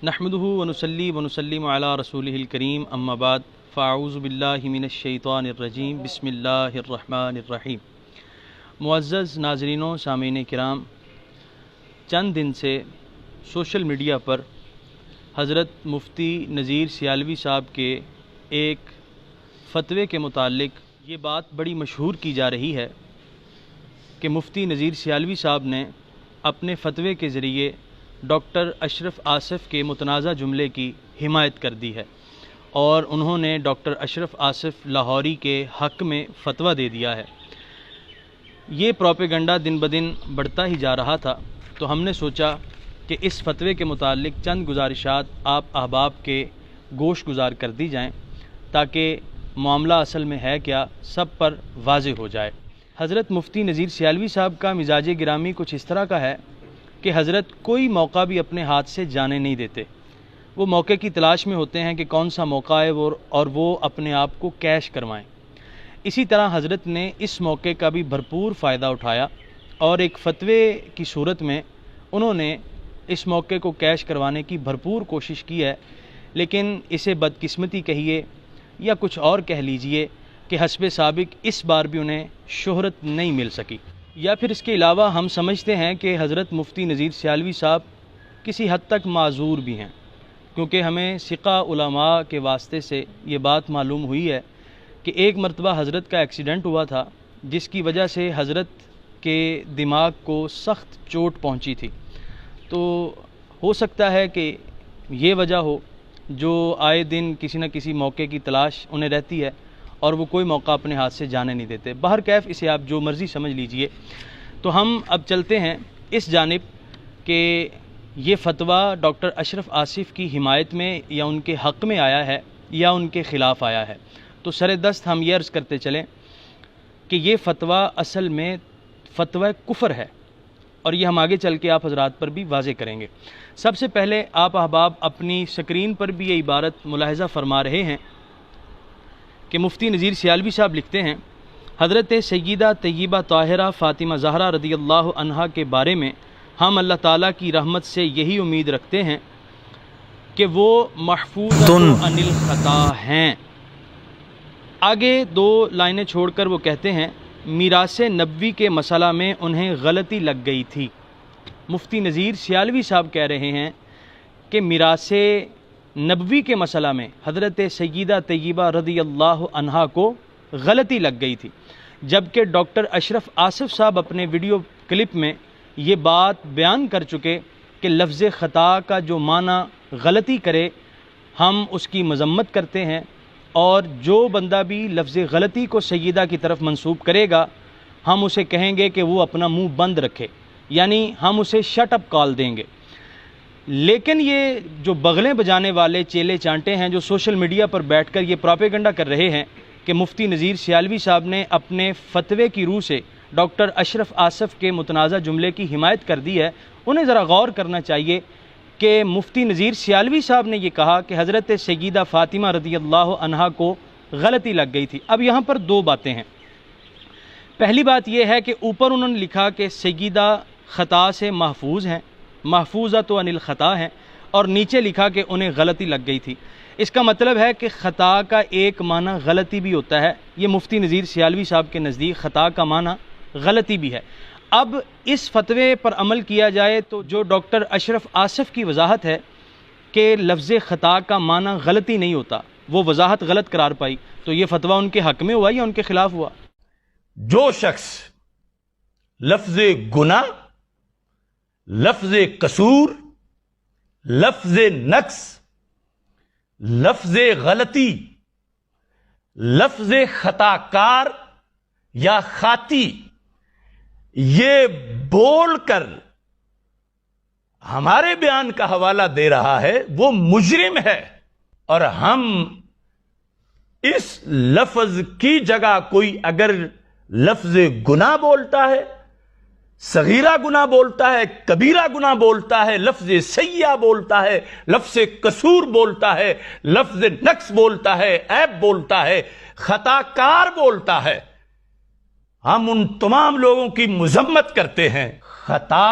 نحمده ونصلي ونسلم على رسوله الكريم اما بعد فاعوذ باللہ من الشیطان الرجیم بسم اللہ الرحمن الرحیم۔ معزز ناظرین و سامعین کرام، چند دن سے سوشل میڈیا پر حضرت مفتی نذیر سیالوی صاحب کے ایک فتوے کے متعلق یہ بات بڑی مشہور کی جا رہی ہے کہ مفتی نذیر سیالوی صاحب نے اپنے فتوے کے ذریعے ڈاکٹر اشرف آصف کے متنازع جملے کی حمایت کر دی ہے اور انہوں نے ڈاکٹر اشرف آصف لاہوری کے حق میں فتویٰ دے دیا ہے۔ یہ پروپیگنڈا دن بدن بڑھتا ہی جا رہا تھا، تو ہم نے سوچا کہ اس فتوے کے متعلق چند گزارشات آپ احباب کے گوش گزار کر دی جائیں تاکہ معاملہ اصل میں ہے کیا سب پر واضح ہو جائے۔ حضرت مفتی نذیر سیالوی صاحب کا مزاج گرامی کچھ اس طرح کا ہے کہ حضرت کوئی موقع بھی اپنے ہاتھ سے جانے نہیں دیتے۔ وہ موقع کی تلاش میں ہوتے ہیں کہ کون سا موقع ہے اور وہ اپنے آپ کو کیش کروائیں۔ اسی طرح حضرت نے اس موقع کا بھی بھرپور فائدہ اٹھایا اور ایک فتوے کی صورت میں انہوں نے اس موقع کو کیش کروانے کی بھرپور کوشش کی ہے، لیکن اسے بدقسمتی کہیے یا کچھ اور کہہ لیجئے کہ حسب سابق اس بار بھی انہیں شہرت نہیں مل سکی۔ یا پھر اس کے علاوہ ہم سمجھتے ہیں کہ حضرت مفتی نذیر سیالوی صاحب کسی حد تک معذور بھی ہیں، کیونکہ ہمیں ثقہ علماء کے واسطے سے یہ بات معلوم ہوئی ہے کہ ایک مرتبہ حضرت کا ایکسیڈنٹ ہوا تھا جس کی وجہ سے حضرت کے دماغ کو سخت چوٹ پہنچی تھی۔ تو ہو سکتا ہے کہ یہ وجہ ہو جو آئے دن کسی نہ کسی موقع کی تلاش انہیں رہتی ہے اور وہ کوئی موقع اپنے ہاتھ سے جانے نہیں دیتے۔ بہرکیف اسے آپ جو مرضی سمجھ لیجئے۔ تو ہم اب چلتے ہیں اس جانب کہ یہ فتویٰ ڈاکٹر اشرف آصف کی حمایت میں یا ان کے حق میں آیا ہے یا ان کے خلاف آیا ہے۔ تو سر دست ہم یہ عرض کرتے چلیں کہ یہ فتویٰ اصل میں فتویٰ کفر ہے، اور یہ ہم آگے چل کے آپ حضرات پر بھی واضح کریں گے۔ سب سے پہلے آپ احباب اپنی سکرین پر بھی یہ عبارت ملاحظہ فرما رہے ہیں کہ مفتی نذیر سیالوی صاحب لکھتے ہیں، حضرت سیدہ طیبہ طاہرہ فاطمہ زہرا رضی اللہ عنہا کے بارے میں ہم اللہ تعالیٰ کی رحمت سے یہی امید رکھتے ہیں کہ وہ محفوظ عن الخطا ہیں۔ آگے دو لائنیں چھوڑ کر وہ کہتے ہیں، میراث نبوی کے مسئلہ میں انہیں غلطی لگ گئی تھی۔ مفتی نذیر سیالوی صاحب کہہ رہے ہیں کہ میراث نبوی کے مسئلہ میں حضرت سیدہ طیبہ رضی اللہ عنہا کو غلطی لگ گئی تھی، جبکہ ڈاکٹر اشرف آصف صاحب اپنے ویڈیو کلپ میں یہ بات بیان کر چکے کہ لفظ خطا کا جو معنی غلطی کرے ہم اس کی مذمت کرتے ہیں، اور جو بندہ بھی لفظ غلطی کو سیدہ کی طرف منسوب کرے گا ہم اسے کہیں گے کہ وہ اپنا منہ بند رکھے، یعنی ہم اسے شٹ اپ کال دیں گے۔ لیکن یہ جو بغلیں بجانے والے چیلے چانٹے ہیں جو سوشل میڈیا پر بیٹھ کر یہ پروپیگنڈا کر رہے ہیں کہ مفتی نذیر سیالوی صاحب نے اپنے فتوے کی روح سے ڈاکٹر اشرف آصف کے متنازع جملے کی حمایت کر دی ہے، انہیں ذرا غور کرنا چاہیے کہ مفتی نذیر سیالوی صاحب نے یہ کہا کہ حضرت سیدہ فاطمہ رضی اللہ عنہا کو غلطی لگ گئی تھی۔ اب یہاں پر دو باتیں ہیں۔ پہلی بات یہ ہے کہ اوپر انہوں نے لکھا کہ سیدہ خطا سے محفوظ ہیں، محفوظۃ عن الخطا ہیں، اور نیچے لکھا کہ انہیں غلطی لگ گئی تھی۔ اس کا مطلب ہے کہ خطا کا ایک معنی غلطی بھی ہوتا ہے۔ یہ مفتی نذیر سیالوی صاحب کے نزدیک خطا کا معنی غلطی بھی ہے۔ اب اس فتوے پر عمل کیا جائے تو جو ڈاکٹر اشرف آصف کی وضاحت ہے کہ لفظ خطا کا معنی غلطی نہیں ہوتا، وہ وضاحت غلط قرار پائی، تو یہ فتویٰ ان کے حق میں ہوا یا ان کے خلاف ہوا؟ جو شخص لفظ گناہ، لفظ قصور، لفظ نقص، لفظ غلطی، لفظ خطا کار یا خاطی یہ بول کر ہمارے بیان کا حوالہ دے رہا ہے وہ مجرم ہے، اور ہم اس لفظ کی جگہ کوئی اگر لفظ گناہ بولتا ہے، صغیرہ گناہ بولتا ہے، کبیرہ گناہ بولتا ہے، لفظ سیئہ بولتا ہے، لفظ قصور بولتا ہے، لفظ نقص بولتا ہے، عیب بولتا ہے، خطا کار بولتا ہے، ہم ان تمام لوگوں کی مذمت کرتے ہیں۔ خطا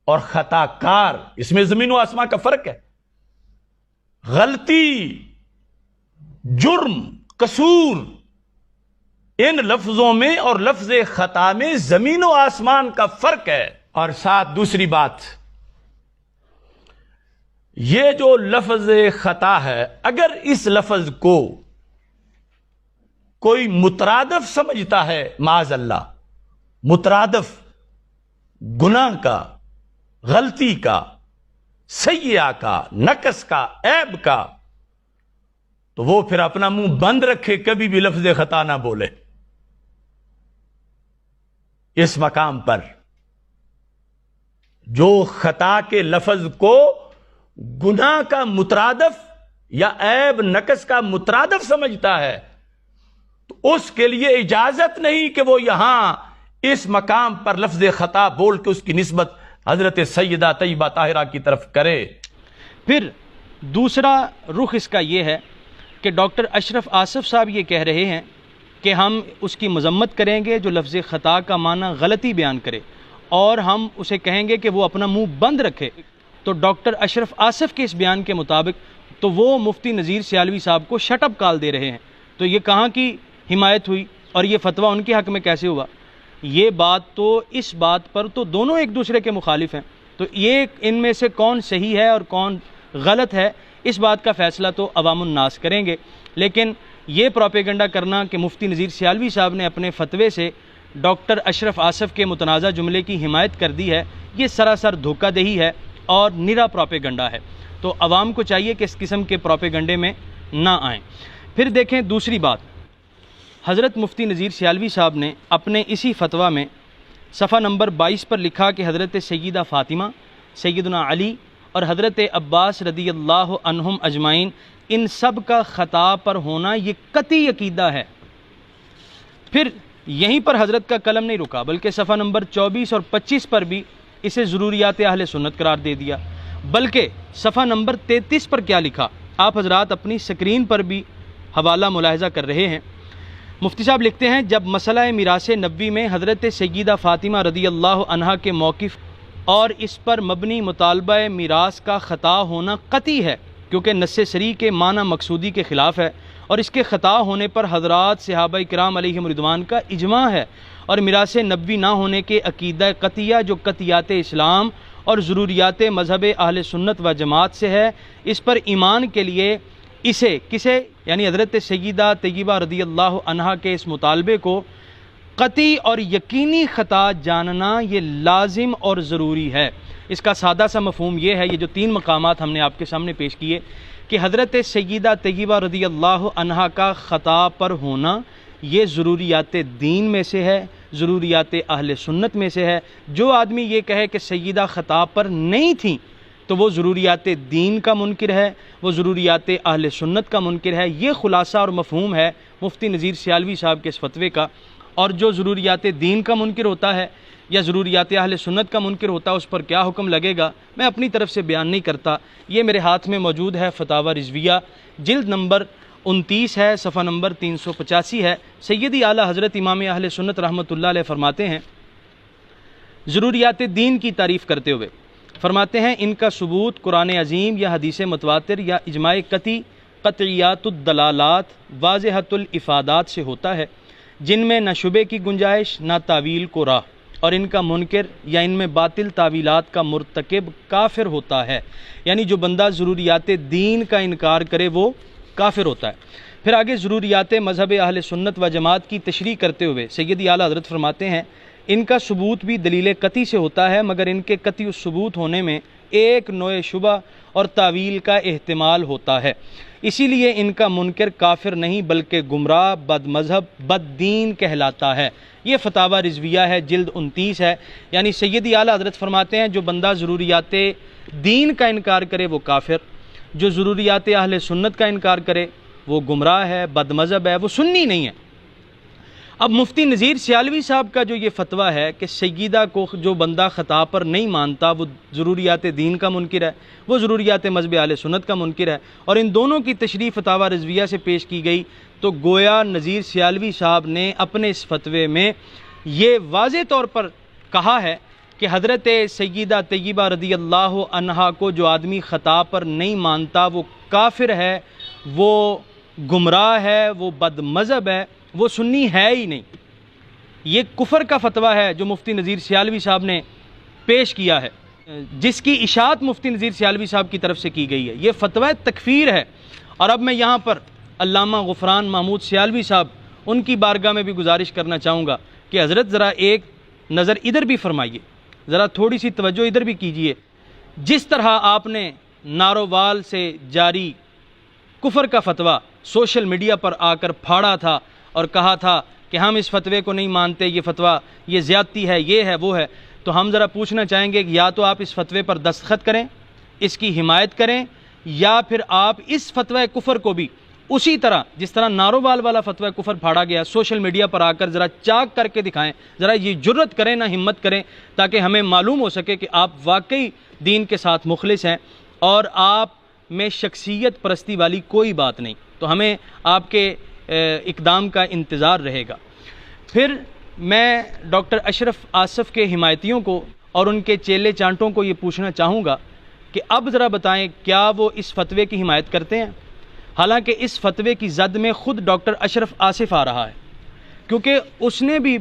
اور خطا کار، اس میں زمین و آسمان کا فرق ہے۔ غلطی، جرم، قصور، ان لفظوں میں اور لفظ خطا میں زمین و آسمان کا فرق ہے۔ اور ساتھ دوسری بات، یہ جو لفظ خطا ہے، اگر اس لفظ کو کوئی مترادف سمجھتا ہے، معاذ اللہ، مترادف گناہ کا، غلطی کا، سیئہ کا، نقص کا، عیب کا، تو وہ پھر اپنا منہ بند رکھے، کبھی بھی لفظ خطا نہ بولے۔ اس مقام پر جو خطا کے لفظ کو گناہ کا مترادف یا عیب نقص کا مترادف سمجھتا ہے، تو اس کے لیے اجازت نہیں کہ وہ یہاں اس مقام پر لفظ خطا بول کے اس کی نسبت حضرت سیدہ طیبہ طاہرہ کی طرف کرے۔ پھر دوسرا رخ اس کا یہ ہے کہ ڈاکٹر اشرف آصف صاحب یہ کہہ رہے ہیں کہ ہم اس کی مذمت کریں گے جو لفظ خطا کا معنی غلطی بیان کرے، اور ہم اسے کہیں گے کہ وہ اپنا منہ بند رکھے۔ تو ڈاکٹر اشرف آصف کے اس بیان کے مطابق تو وہ مفتی نذیر سیالوی صاحب کو شٹ اپ کال دے رہے ہیں۔ تو یہ کہاں کی حمایت ہوئی اور یہ فتویٰ ان کے حق میں کیسے ہوا؟ یہ بات تو اس بات پر تو دونوں ایک دوسرے کے مخالف ہیں، تو یہ ان میں سے کون صحیح ہے اور کون غلط ہے، اس بات کا فیصلہ تو عوام الناس کریں گے۔ لیکن یہ پروپیگنڈا کرنا کہ مفتی نذیر سیالوی صاحب نے اپنے فتوے سے ڈاکٹر اشرف آصف کے متنازع جملے کی حمایت کر دی ہے، یہ سراسر دھوکہ دہی ہے اور نرا پروپیگنڈا ہے۔ تو عوام کو چاہیے کہ اس قسم کے پروپیگنڈے میں نہ آئیں۔ پھر دیکھیں دوسری بات، حضرت مفتی نذیر سیالوی صاحب نے اپنے اسی فتویٰ میں صفحہ نمبر 22 پر لکھا کہ حضرت سیدہ فاطمہ، سیدنا علی اور حضرت عباس رضی اللہ عنہم اجمعین، ان سب کا خطا پر ہونا یہ قطعی عقیدہ ہے۔ پھر یہیں پر حضرت کا قلم نہیں رکا، بلکہ صفحہ نمبر 24 اور 25 پر بھی اسے ضروریات اہل سنت قرار دے دیا، بلکہ صفحہ نمبر 33 پر کیا لکھا آپ حضرات اپنی سکرین پر بھی حوالہ ملاحظہ کر رہے ہیں۔ مفتی صاحب لکھتے ہیں، جب مسئلہ میراث نبوی میں حضرت سیدہ فاطمہ رضی اللہ عنہا کے موقف اور اس پر مبنی مطالبہ میراث کا خطا ہونا قطعی ہے، کیونکہ نص صریح کے معنی مقصودی کے خلاف ہے، اور اس کے خطا ہونے پر حضرات صحابہ کرام علیہم رضوان کا اجماع ہے، اور میراث نبوی نہ ہونے کے عقیدہ قطعیہ جو قطعیات اسلام اور ضروریات مذہب اہل سنت و جماعت سے ہے، اس پر ایمان کے لیے اسے کسے یعنی حضرت سیدہ طیبہ رضی اللہ عنہا کے اس مطالبے کو قطعی اور یقینی خطا جاننا یہ لازم اور ضروری ہے۔ اس کا سادہ سا مفہوم یہ ہے، یہ جو 3 مقامات ہم نے آپ کے سامنے پیش کیے، کہ حضرت سیدہ طیبہ رضی اللہ عنہا کا خطا پر ہونا یہ ضروریات دین میں سے ہے، ضروریات اہل سنت میں سے ہے۔ جو آدمی یہ کہے کہ سیدہ خطا پر نہیں تھیں تو وہ ضروریات دین کا منکر ہے، وہ ضروریات اہل سنت کا منکر ہے۔ یہ خلاصہ اور مفہوم ہے مفتی نذیر سیالوی صاحب کے اس فتوے کا۔ اور جو ضروریات دین کا منکر ہوتا ہے یا ضروریات اہل سنت کا منکر ہوتا ہے، اس پر کیا حکم لگے گا میں اپنی طرف سے بیان نہیں کرتا۔ یہ میرے ہاتھ میں موجود ہے فتاوی رضویہ، جلد نمبر 29 ہے، صفحہ نمبر 385 ہے۔ سیدی اعلیٰ حضرت امام اہل سنت رحمۃ اللہ علیہ فرماتے ہیں، ضروریات دین کی تعریف کرتے ہوئے فرماتے ہیں، ان کا ثبوت قرآن عظیم یا حدیث متواتر یا اجماع قطعی، قطعیات الدلالات، واضحۃ الافادات سے ہوتا ہے، جن میں نہ شبے کی گنجائش نہ تعویل کو راہ، اور ان کا منکر یا ان میں باطل تعویلات کا مرتکب کافر ہوتا ہے۔ یعنی جو بندہ ضروریات دین کا انکار کرے وہ کافر ہوتا ہے۔ پھر آگے ضروریات مذہب اہل سنت و جماعت کی تشریح کرتے ہوئے سیدی اعلیٰ حضرت فرماتے ہیں، ان کا ثبوت بھی دلیل قطعی سے ہوتا ہے، مگر ان کے قطعی الثبوت ہونے میں ایک نوع شبہ اور تعویل کا احتمال ہوتا ہے، اسی لیے ان کا منکر کافر نہیں بلکہ گمراہ، بد مذہب، بد دین کہلاتا ہے۔ یہ فتاوی رضویہ ہے، جلد 29 ہے۔ یعنی سیدی اعلیٰ حضرت فرماتے ہیں، جو بندہ ضروریات دین کا انکار کرے وہ کافر، جو ضروریات اہل سنت کا انکار کرے وہ گمراہ ہے، بد مذہب ہے، وہ سنی نہیں ہے۔ اب مفتی نذیر سیالوی صاحب کا جو یہ فتویٰ ہے کہ سیدہ کو جو بندہ خطا پر نہیں مانتا وہ ضروریات دین کا منکر ہے، وہ ضروریات مذہب اہل سنت کا منکر ہے، اور ان دونوں کی تشریح فتاوی رضویہ سے پیش کی گئی، تو گویا نذیر سیالوی صاحب نے اپنے اس فتوے میں یہ واضح طور پر کہا ہے کہ حضرت سیدہ طیبہ رضی اللہ عنہا کو جو آدمی خطا پر نہیں مانتا وہ کافر ہے، وہ گمراہ ہے، وہ بد مذہب ہے، وہ سنی ہے ہی نہیں۔ یہ کفر کا فتویٰ ہے جو مفتی نذیر سیالوی صاحب نے پیش کیا ہے، جس کی اشاعت مفتی نذیر سیالوی صاحب کی طرف سے کی گئی ہے۔ یہ فتویٰ تکفیر ہے۔ اور اب میں یہاں پر علامہ غفران محمود سیالوی صاحب ان کی بارگاہ میں بھی گزارش کرنا چاہوں گا کہ حضرت ذرا ایک نظر ادھر بھی فرمائیے، ذرا تھوڑی سی توجہ ادھر بھی کیجئے۔ جس طرح آپ نے نارووال سے جاری کفر کا فتویٰ سوشل میڈیا پر آ کر پھاڑا تھا اور کہا تھا کہ ہم اس فتوے کو نہیں مانتے، یہ فتویٰ یہ زیادتی ہے، یہ ہے، وہ ہے، تو ہم ذرا پوچھنا چاہیں گے کہ یا تو آپ اس فتوے پر دستخط کریں، اس کی حمایت کریں، یا پھر آپ اس فتوی کفر کو بھی اسی طرح جس طرح نارووال والا فتوی کفر پھاڑا گیا سوشل میڈیا پر آ کر ذرا چاک کر کے دکھائیں، ذرا یہ جرت کریں، نہ ہمت کریں، تاکہ ہمیں معلوم ہو سکے کہ آپ واقعی دین کے ساتھ مخلص ہیں اور آپ میں شخصیت پرستی والی کوئی بات نہیں۔ تو ہمیں آپ کے اقدام کا انتظار رہے گا۔ پھر میں ڈاکٹر اشرف آصف کے حمایتیوں کو اور ان کے چیلے چانٹوں کو یہ پوچھنا چاہوں گا کہ اب ذرا بتائیں کیا وہ اس فتوے کی حمایت کرتے ہیں؟ حالانکہ اس فتوے کی زد میں خود ڈاکٹر اشرف آصف آ رہا ہے، کیونکہ اس نے بھی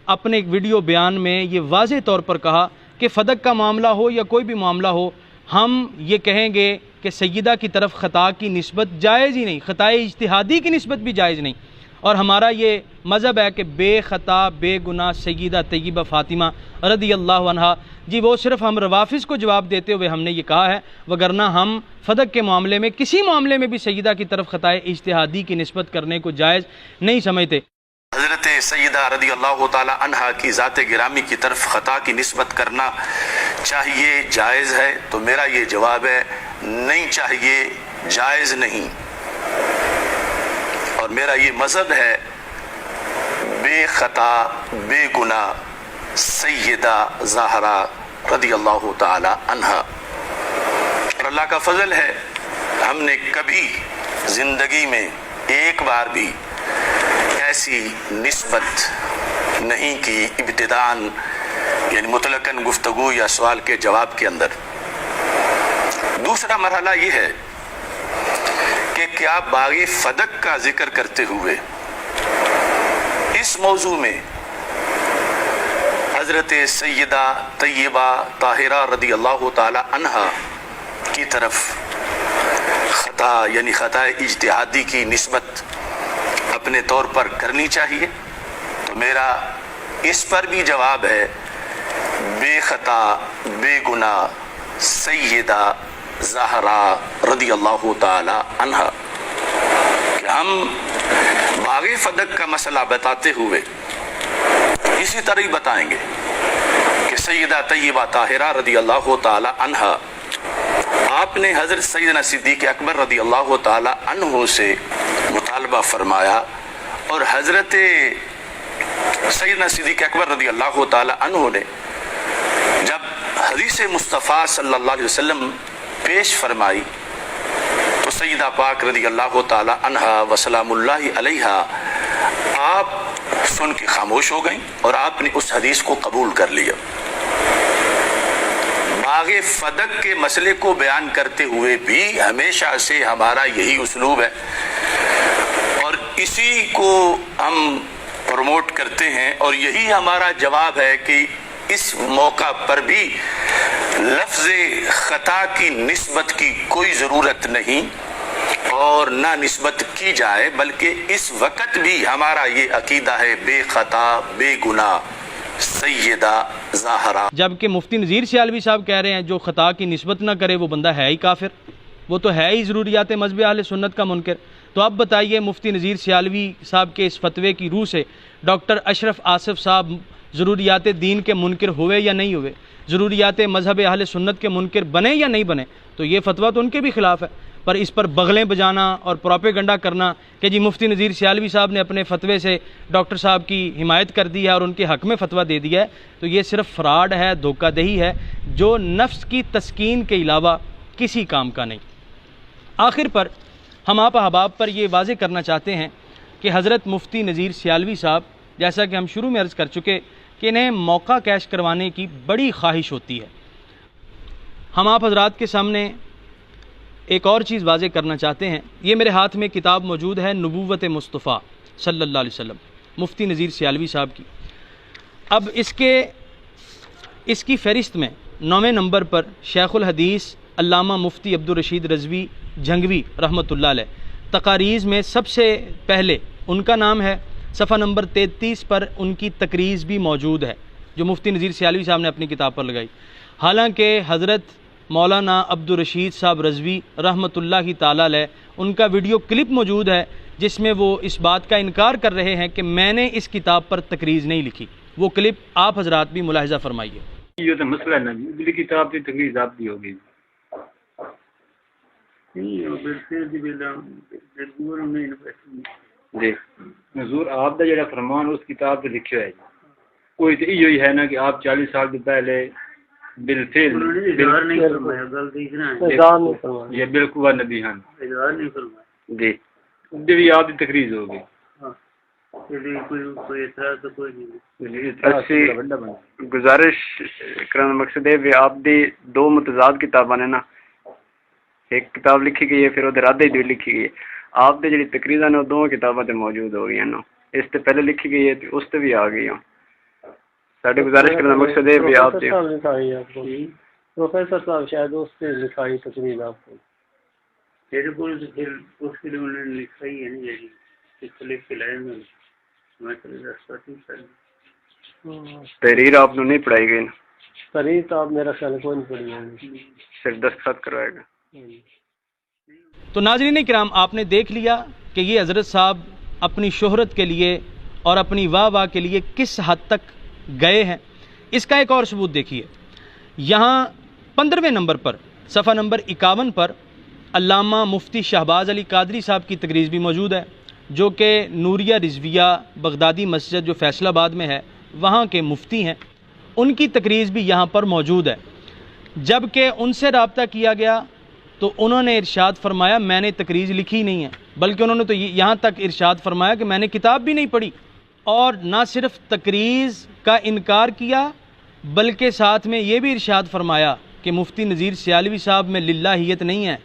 اپنے ایک ویڈیو بیان میں یہ واضح طور پر کہا کہ فدق کا معاملہ ہو یا کوئی بھی معاملہ ہو، ہم یہ کہیں گے کہ سیدہ کی طرف خطا کی نسبت جائز ہی نہیں، خطائے اجتہادی کی نسبت بھی جائز نہیں، اور ہمارا یہ مذہب ہے کہ بے خطا بے گناہ سیدہ طیبہ فاطمہ رضی اللہ عنہا، جی وہ صرف ہم روافظ کو جواب دیتے ہوئے ہم نے یہ کہا ہے، وگرنہ ہم فدق کے معاملے میں کسی معاملے میں بھی سیدہ کی طرف خطائے اجتہادی کی نسبت کرنے کو جائز نہیں سمجھتے۔ حضرت سیدہ رضی اللہ تعالی عنہا کی ذات گرامی کی طرف خطا کی نسبت کرنا چاہیے، جائز ہے؟ تو میرا یہ جواب ہے نہیں چاہیے، جائز نہیں۔ اور میرا یہ مذہب ہے بے خطا بے گناہ سیدہ زہرا رضی اللہ تعالی عنہا۔ اور اللہ کا فضل ہے ہم نے کبھی زندگی میں ایک بار بھی ایسی نسبت نہیں کی ابتداءً، یعنی مطلقاً گفتگو یا سوال کے جواب کے اندر۔ دوسرا مرحلہ یہ ہے کہ کیا باغ فدق کا ذکر کرتے ہوئے اس موضوع میں حضرت سیدہ طیبہ طاہرہ رضی اللہ تعالی عنہا کی طرف خطا یعنی خطا اجتہادی کی نسبت اپنے طور پر کرنی چاہیے؟ تو میرا اس پر بھی جواب ہے بے خطا بے گناہ سیدہ زہرا رضی اللہ تعالی عنہا۔ کہ ہم باغ فدق کا مسئلہ بتاتے ہوئے اسی طرح ہی بتائیں گے کہ سیدہ طیبہ طاہرہ رضی اللہ تعالی عنہا، آپ نے حضرت سیدنا صدیق اکبر رضی اللہ تعالی عنہ سے مطالبہ فرمایا، اور حضرت سیدنا صدیق اکبر رضی اللہ تعالی عنہ نے جب حدیث مصطفیٰ صلی اللہ علیہ وسلم پیش فرمائی تو سیدہ پاک رضی اللہ تعالی عنہا وسلام اللہ علیہا آپ سن کے خاموش ہو گئیں اور آپ نے اس حدیث کو قبول کر لیا۔ باغ فدق کے مسئلے کو بیان کرتے ہوئے بھی ہمیشہ سے ہمارا یہی اسلوب ہے اور اسی کو ہم پروموٹ کرتے ہیں، اور یہی ہمارا جواب ہے کہ اس موقع پر بھی لفظ خطا کی نسبت کی کوئی ضرورت نہیں اور نہ نسبت کی جائے، بلکہ اس وقت بھی ہمارا یہ عقیدہ ہے بے خطا بے گناہ سیدہ زہرا۔ جبکہ مفتی نذیر سیالوی صاحب کہہ رہے ہیں جو خطا کی نسبت نہ کرے وہ بندہ ہے ہی کافر، وہ تو ہے ہی ضروریات مذہب اہل سنت کا منکر۔ تو اب بتائیے مفتی نذیر سیالوی صاحب کے اس فتوے کی روح سے ڈاکٹر اشرف آصف صاحب ضروریات دین کے منکر ہوئے یا نہیں ہوئے، ضروریات مذہب اہل سنت کے منکر بنے یا نہیں بنے؟ تو یہ فتویٰ تو ان کے بھی خلاف ہے، پر اس پر بغلیں بجانا اور پروپیگنڈا کرنا کہ جی مفتی نذیر سیالوی صاحب نے اپنے فتوے سے ڈاکٹر صاحب کی حمایت کر دی ہے اور ان کے حق میں فتویٰ دے دیا ہے، تو یہ صرف فراڈ ہے، دھوکہ دہی ہے، جو نفس کی تسکین کے علاوہ کسی کام کا نہیں۔ آخر پر ہم آپ احباب پر یہ واضح کرنا چاہتے ہیں کہ حضرت مفتی نذیر سیالوی صاحب، جیسا کہ ہم شروع میں عرض کر چکے کہ انہیں موقع کیش کروانے کی بڑی خواہش ہوتی ہے۔ ہم آپ حضرات کے سامنے ایک اور چیز واضح کرنا چاہتے ہیں. یہ میرے ہاتھ میں کتاب موجود ہے نبوت مصطفیٰ صلی اللہ علیہ وسلم مفتی نذیر سیالوی صاحب کی. اب اس کی فہرست میں 9ویں نمبر پر شیخ الحدیث علامہ مفتی عبدالرشید رضوی جھنگوی رحمۃ اللہ علیہ تقاریض میں سب سے پہلے ان کا نام ہے. صفحہ نمبر 33 پر ان کی تقریض بھی موجود ہے جو مفتی نذیر سیالوی صاحب نے اپنی کتاب پر لگائی. حالانکہ حضرت مولانا عبدالرشید صاحب رضوی رحمۃ اللہ تعالی علیہ ان کا ویڈیو کلپ موجود ہے جس میں وہ اس بات کا انکار کر رہے ہیں کہ میں نے اس کتاب پر تقریض نہیں لکھی. وہ کلپ آپ حضرات بھی ملاحظہ فرمائیے. یہ تو مسئلہ ہے نا جی کتاب کی تقریر آپ کی ہوگی جی حضور آپ کا جڑا فرمان اس کتاب پہ لکھا ہے کوئی تو یہی ہے نا کہ آپ 40 سال سے پہلے بالفعل یہ بالقوہ نبی ہیں جی بھی آپ کی تقریر ہوگی. گزارش کرنے مقصد ہے آپ دی 2 متضاد کتاباں نے نا ایک کتاب لکھی گئی ہے پھر ادھر آدھے دی لکھی گئی ہے. آپ دی جڑی تقریراں نے 2 کتاباں تے موجود ہو گئی ہیں نا اس سے پہلے لکھی گئی ہے اس تے بھی آ گئی ہیں. ساڈے گزارش کرنے مقصد ہے بھی آپ پروفیسر صاحب شاید اس سے لکھائی تقریر آپ کو پھر اس کے لیے انہوں نے لکھائی ہے نہیں کلپ کے لائن میں تحریر آپ نے نہیں پڑھائی گئی نا تحریر تو آپ میرا خیال کوئی نہیں پڑھی ہے صرف دستخط کروائے گا. تو ناظرین کرام آپ نے دیکھ لیا کہ یہ حضرت صاحب اپنی شہرت کے لیے اور اپنی واہ واہ کے لیے کس حد تک گئے ہیں. اس کا ایک اور ثبوت دیکھیے. یہاں 15ویں نمبر پر صفحہ نمبر 51 پر علامہ مفتی شہباز علی قادری صاحب کی تقریر بھی موجود ہے جو کہ نوریہ رضویہ بغدادی مسجد جو فیصل آباد میں ہے وہاں کے مفتی ہیں. ان کی تقریر بھی یہاں پر موجود ہے. جب کہ ان سے رابطہ کیا گیا تو انہوں نے ارشاد فرمایا میں نے تقریر لکھی نہیں ہے بلکہ انہوں نے تو یہاں تک ارشاد فرمایا کہ میں نے کتاب بھی نہیں پڑھی. اور نہ صرف تقریر کا انکار کیا بلکہ ساتھ میں یہ بھی ارشاد فرمایا کہ مفتی نذیر سیالوی صاحب میں للہیت نہیں ہے,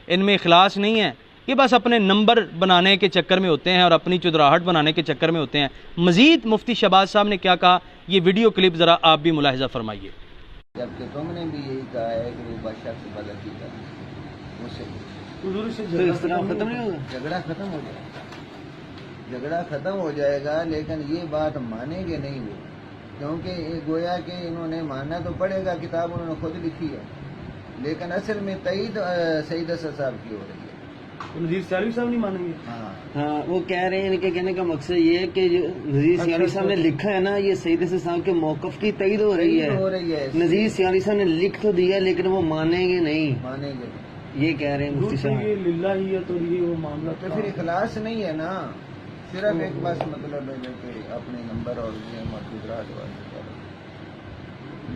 ان میں اخلاص نہیں ہے, یہ بس اپنے نمبر بنانے کے چکر میں ہوتے ہیں اور اپنی چودراہٹ بنانے کے چکر میں ہوتے ہیں. مزید مفتی شہباز صاحب نے کیا کہا یہ ویڈیو کلپ ذرا آپ بھی ملاحظہ فرمائیے. جبکہ تم نے بھی یہی کہا ہے کہ وہ بادشاہ سے بدل کی کر ختم نہیں ہوگا جھگڑا ختم ہو جائے گا جھگڑا ختم ہو جائے گا لیکن یہ بات مانیں گے نہیں وہ کیونکہ گویا کہ انہوں نے ماننا تو پڑے گا کتاب انہوں نے خود لکھی ہے لیکن اصل میں تائید سعید اسد صاحب کی ہو رہی ہے. نذیر سیالوی صاحب نہیں مانیں گے. ہاں وہ کہہ رہے ہیں ان کے کہنے کا مقصد یہ ہے کہ جو نذیر سیالوی صاحب نے لکھا ہے نا یہ سعید اسد صاحب کے موقف کی تائید ہو رہی ہے. نذیر سیالوی صاحب نے لکھ تو دیا لیکن وہ مانیں گے نہیں یہ کہہ رہے ہیں مفتی صاحب. للہیت اور یہ وہ معاملہ تو پھر اخلاص نہیں ہے نا صرف ایک بس مطلب ہے کہ اپنے نمبر اور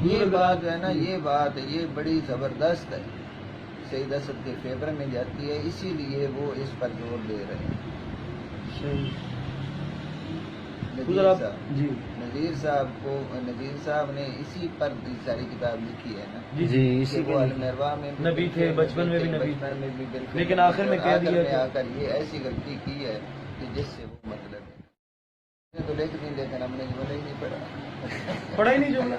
یہ بات ہے نا یہ بات یہ بڑی زبردست ہے سعید اسد کے فیور میں جاتی ہے اسی لیے وہ اس پر زور دے رہے ہیں. نذیر صاحب نے اسی پر ساری کتاب لکھی ہے نا جی اسی وہ المروا میں نبی تھے بچپن میں بھی نبی بالکل لیکن آخر میں کہہ دیا آ کر یہ ایسی غلطی کی ہے کہ جس سے وہ مطلب ہے تو لکھ نہیں لیکن ہم نے جملہ ہی نہیں پڑھا ہی نہیں جملہ.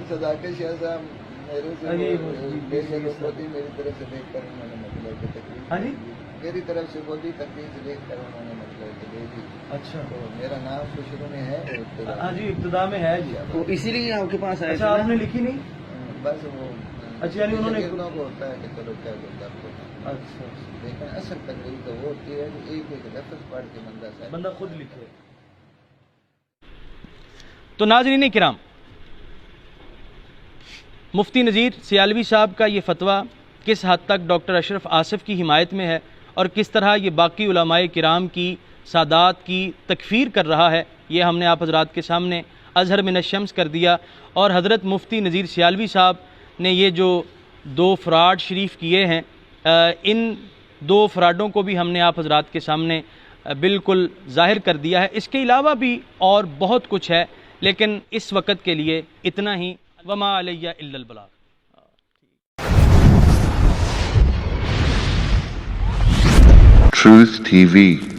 صداقت شاہ صاحب میری طرف سے دیکھ کر انہوں نے مطلب تقریر میری طرف سے بولی تقریر سے دیکھ کر انہوں نے مطلب دے دی. اچھا تو میرا نام تو شروع میں ہے ہاں جی ابتدا میں ہے جی تو اسی لیے آپ کے پاس آئے. اچھا آپ نے لکھی نہیں. بس وہ اچھا یعنی انہوں نے کو ہوتا ہے کہ چلو کیا بولتا آپ کو اچھا لیکن اصل تقریر تو وہ ہوتی ہے کہ ایک ایک لفظ پڑھ کے بندہ خود لکھے. تو ناظرین کرام مفتی نذیر سیالوی صاحب کا یہ فتویٰ کس حد تک ڈاکٹر اشرف آصف کی حمایت میں ہے اور کس طرح یہ باقی علماء کرام کی سادات کی تکفیر کر رہا ہے یہ ہم نے آپ حضرات کے سامنے اظہر من الشمس کر دیا. اور حضرت مفتی نذیر سیالوی صاحب نے یہ جو 2 فراڈ شریف کیے ہیں ان 2 فراڈوں کو بھی ہم نے آپ حضرات کے سامنے بالکل ظاہر کر دیا ہے. اس کے علاوہ بھی اور بہت کچھ ہے لیکن اس وقت کے لیے اتنا ہی. وما علیہ الا البلاغ. Truth TV.